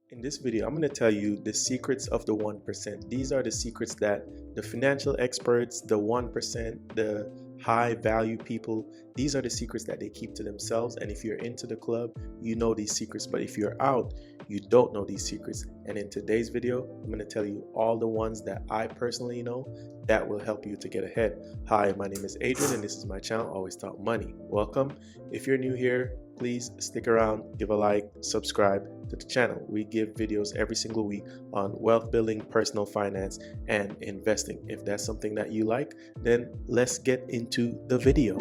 In this video, I'm going to tell you the secrets of the 1%. These are the secrets that the financial experts, the 1%, the high value people, these are the secrets that they keep to themselves. And if you're into the club, you know these secrets. But if you're out, you don't know these secrets. And in today's video, I'm going to tell you all the ones that I personally know that will help you to get ahead. Hi, my name is Adrian and this is my channel, Always Talk Money. Welcome. If you're new here, please stick around, give a like, subscribe to the channel. We give videos every single week on wealth building, personal finance, and investing. If that's something that you like, then let's get into the video.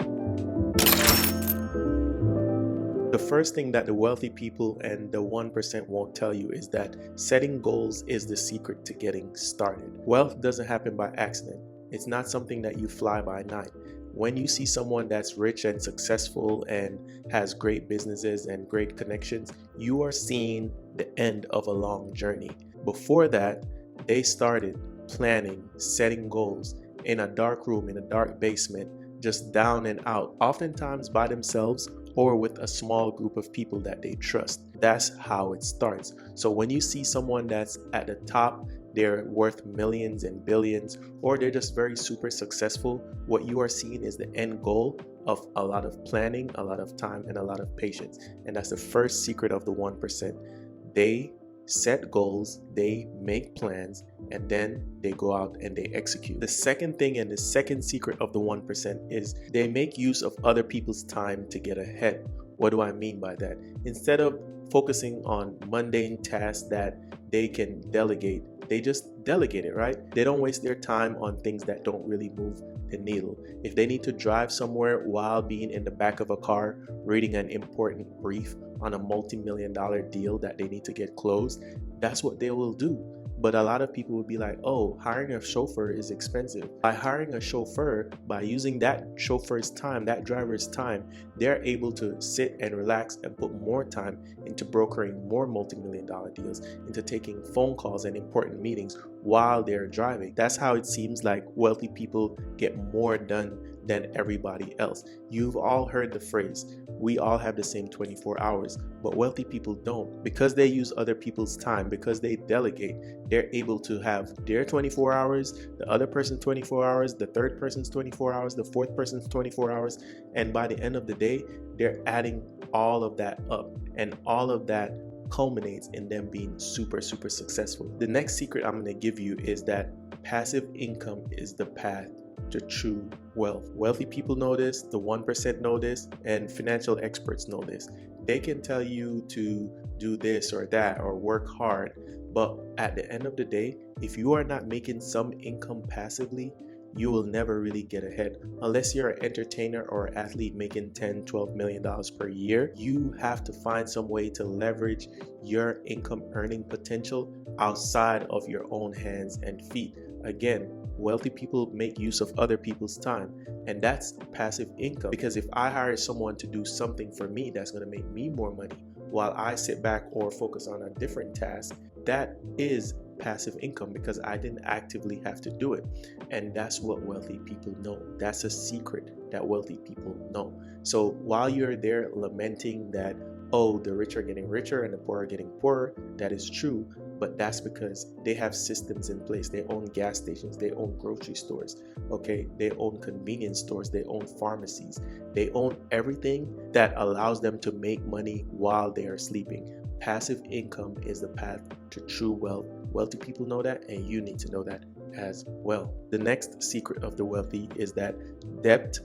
The first thing that the wealthy people and the 1% won't tell you is that setting goals is the secret to getting started. Wealth doesn't happen by accident. It's not something that you fly by night. When you see someone that's rich and successful and has great businesses and great connections, you are seeing the end of a long journey. Before that, they started planning, setting goals in a dark room, in a dark basement, just down and out, oftentimes by themselves or with a small group of people that they trust. That's how it starts. So when you see someone that's at the top, they're worth millions and billions, or they're just very super successful, what you are seeing is the end goal of a lot of planning, a lot of time, and a lot of patience. And that's the first secret of the 1%. They set goals, they make plans, and then they go out and they execute. The second thing and the second secret of the 1% is they make use of other people's time to get ahead. What do I mean by that? Instead of focusing on mundane tasks that they can delegate, they just delegate it, right? They don't waste their time on things that don't really move the needle. If they need to drive somewhere while being in the back of a car reading an important brief on a multi-million-dollar deal that they need to get closed, that's what they will do. But a lot of people would be like, oh, hiring a chauffeur is expensive. By hiring a chauffeur, by using that chauffeur's time, that driver's time, they're able to sit and relax and put more time into brokering more multi-million-dollar deals, into taking phone calls and important meetings while they're driving. That's how it seems like wealthy people get more done than everybody else. You've all heard the phrase, we all have the same 24 hours, but wealthy people don't. Because they use other people's time, because they delegate, they're able to have their 24 hours, the other person's 24 hours, the third person's 24 hours, the fourth person's 24 hours, and by the end of the day, they're adding all of that up, and all of that culminates in them being super successful. The next secret I'm going to give you is that passive income is the path to true wealth. Wealthy people know this, the 1% know this, and financial experts know this. They can tell you to do this or that or work hard, but at the end of the day, if you are not making some income passively, you will never really get ahead. Unless you're an entertainer or athlete making $10-12 million per year, you have to find some way to leverage your income earning potential outside of your own hands and feet. Again, wealthy people make use of other people's time, and that's passive income. Because if I hire someone to do something for me that's going to make me more money while I sit back or focus on a different task, that is passive income because I didn't actively have to do it. And that's what wealthy people know. That's a secret that wealthy people know. So while you're there lamenting that, oh, the rich are getting richer and the poor are getting poorer, that is true, but that's because they have systems in place. They own gas stations, they own grocery stores, okay? They own convenience stores, they own pharmacies, they own everything that allows them to make money while they are sleeping. Passive income is the path to true wealth. Wealthy people know that, and you need to know that as well. The next secret of the wealthy is that debt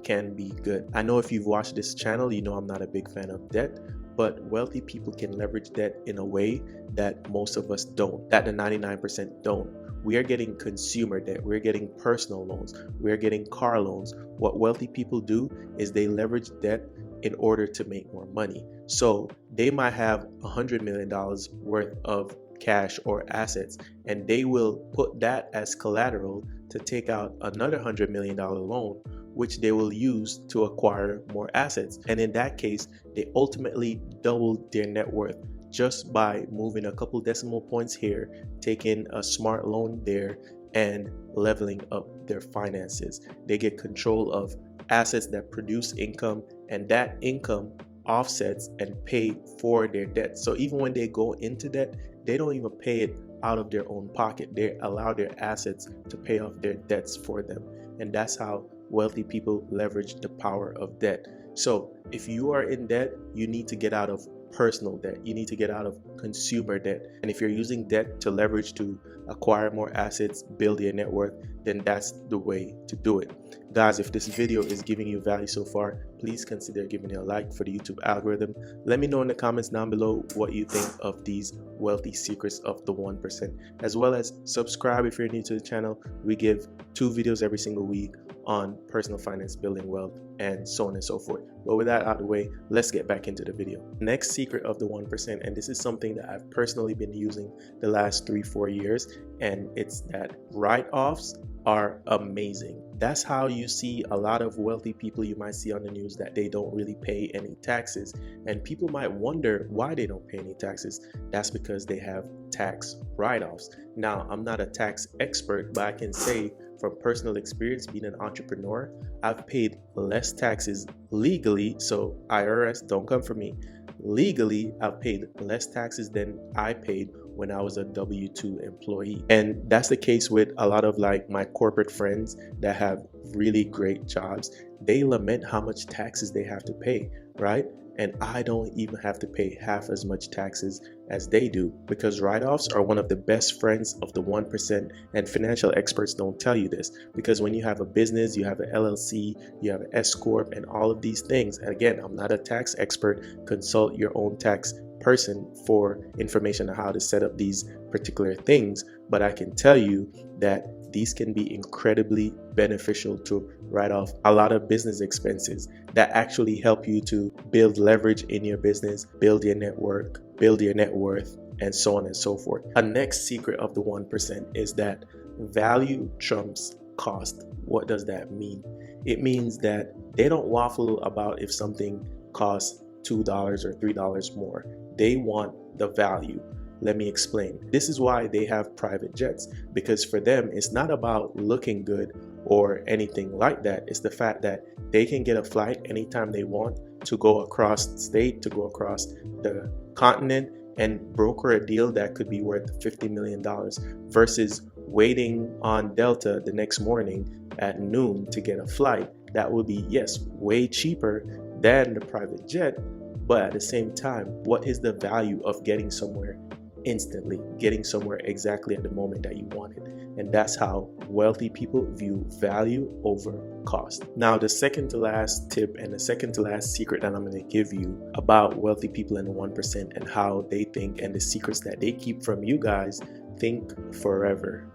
can be good. I know if you've watched this channel, you know I'm not a big fan of debt, but wealthy people can leverage debt in a way that most of us don't, that the 99% don't. We are getting consumer debt, we're getting personal loans, we're getting car loans. What wealthy people do is they leverage debt in order to make more money. So they might have $100 million worth of cash or assets, and they will put that as collateral to take out another $100 million loan, which they will use to acquire more assets. And in that case, they ultimately double their net worth just by moving a couple decimal points here, taking a smart loan there, and leveling up their finances. They get control of assets that produce income, and that income offsets and pay for their debt. So even when they go into debt, they don't even pay it out of their own pocket. They allow their assets to pay off their debts for them. And that's how wealthy people leverage the power of debt. So if you are in debt, you need to get out of personal debt. You need to get out of consumer debt. And if you're using debt to leverage to acquire more assets, build your net worth, then that's the way to do it. Guys, if this video is giving you value so far, please consider giving it a like for the YouTube algorithm. Let me know in the comments down below what you think of these wealthy secrets of the 1%, as well as subscribe if you're new to the channel. We give 2 videos every single week on personal finance, building wealth, and so on and so forth. But with that out of the way, let's get back into the video. Next secret of the 1%, and this is something that I've personally been using the last 3-4 years, and it's that write-offs are amazing. That's how you see a lot of wealthy people you might see on the news, that they don't really pay any taxes. And people might wonder why they don't pay any taxes. That's because they have tax write-offs. Now, I'm not a tax expert, but I can say from personal experience being an entrepreneur, I've paid less taxes legally. So IRS, don't come for me. Legally, I've paid less taxes than I paid when I was a W-2 employee. And that's the case with a lot of like my corporate friends that have really great jobs. They lament how much taxes they have to pay, right? And I don't even have to pay half as much taxes as they do, because write-offs are one of the best friends of the 1%, and financial experts don't tell you this, because when you have a business, you have an LLC, you have an S Corp, and all of these things. And again, I'm not a tax expert. Consult your own tax person for information on how to set up these particular things, but I can tell you that these can be incredibly beneficial to write off a lot of business expenses that actually help you to build leverage in your business, build your network, build your net worth, and so on and so forth. A next secret of the 1% is that value trumps cost. What does that mean? It means that they don't waffle about if something costs $2 or $3 more. They want the value. Let me explain. This is why they have private jets, because for them, it's not about looking good or anything like that. It's the fact that they can get a flight anytime they want to go across the state, to go across the continent, and broker a deal that could be worth $50 million versus waiting on Delta the next morning at noon to get a flight. That would be, yes, way cheaper than the private jet, but at the same time, what is the value of getting somewhere instantly, getting somewhere exactly at the moment that you want it? And that's how wealthy people view value over cost. Now, the second to last tip and the second to last secret that I'm going to give you about wealthy people in the 1% and how they think, and the secrets that they keep from you guys: think forever.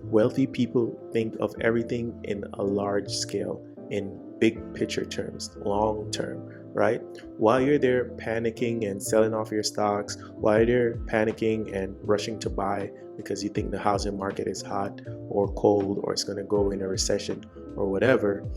Wealthy people think of everything in a large scale, in big picture terms, long term, right? While you're there panicking and selling off your stocks, while you're panicking and rushing to buy because you think the housing market is hot or cold, or it's going to go in a recession or whatever,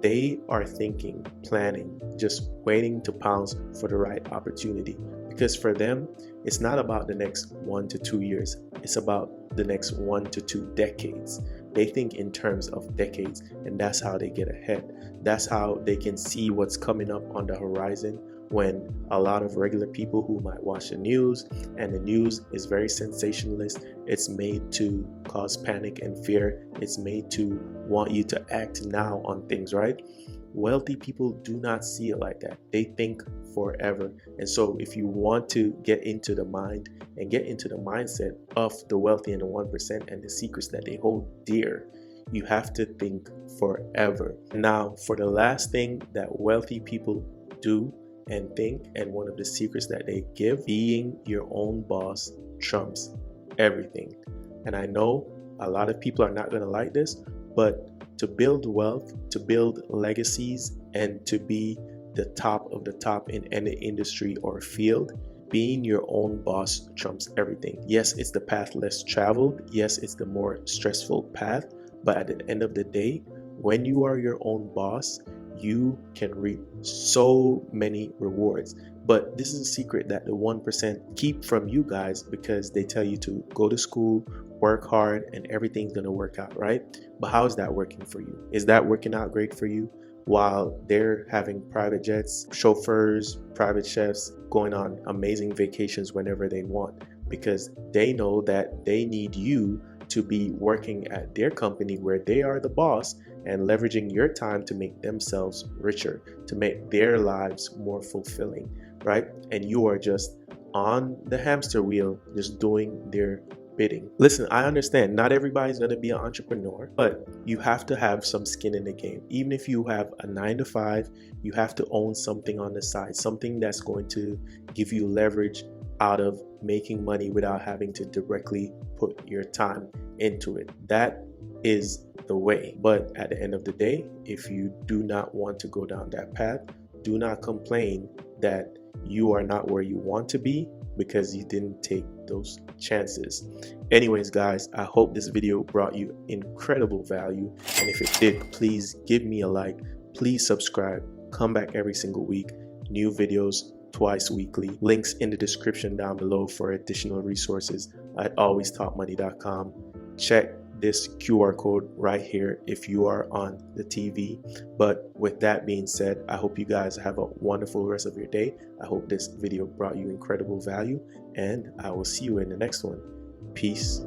they are thinking, planning, just waiting to pounce for the right opportunity. Because for them, it's not about the next 1 to 2 years. It's about the next 1 to 2 decades. They think in terms of decades, and that's how they get ahead. That's how they can see what's coming up on the horizon, when a lot of regular people who might watch the news, and the news is very sensationalist. It's made to cause panic and fear. It's made to want you to act now on things, right? Wealthy people do not see it like that. They think forever. And so if you want to get into the mind and get into the mindset of the wealthy and the 1% and the secrets that they hold dear, you have to think forever. Now, for the last thing that wealthy people do and think, and one of the secrets that they give: being your own boss trumps everything. And I know a lot of people are not going to like this, but to build wealth, to build legacies, and to be the top of the top in any industry or field, being your own boss trumps everything. Yes, it's the path less traveled. Yes, it's the more stressful path. But at the end of the day, when you are your own boss, you can reap so many rewards. But this is a secret that the 1% keep from you guys, because they tell you to go to school, work hard, and everything's going to work out, right? But how is that working for you? Is that working out great for you? while they're having private jets, chauffeurs, private chefs, going on amazing vacations whenever they want, because they know that they need you to be working at their company where they are the boss and leveraging your time to make themselves richer, to make their lives more fulfilling, right? And you are just on the hamster wheel, just doing their bidding. Listen, I understand not everybody's going to be an entrepreneur, but you have to have some skin in the game. Even if you have a 9 to 5, you have to own something on the side, something that's going to give you leverage out of making money without having to directly put your time into it. That is the way. But at the end of the day, if you do not want to go down that path, do not complain that you are not where you want to be because you didn't take those chances. Anyways, guys, I hope this video brought you incredible value, and if it did, please give me a like, please subscribe, come back every single week, new videos twice weekly, links in the description down below for additional resources at alwaystalkmoney.com. check this QR code right here if you are on the TV. But with that being said, I hope you guys have a wonderful rest of your day. I hope this video brought you incredible value, and I will see you in the next one. Peace.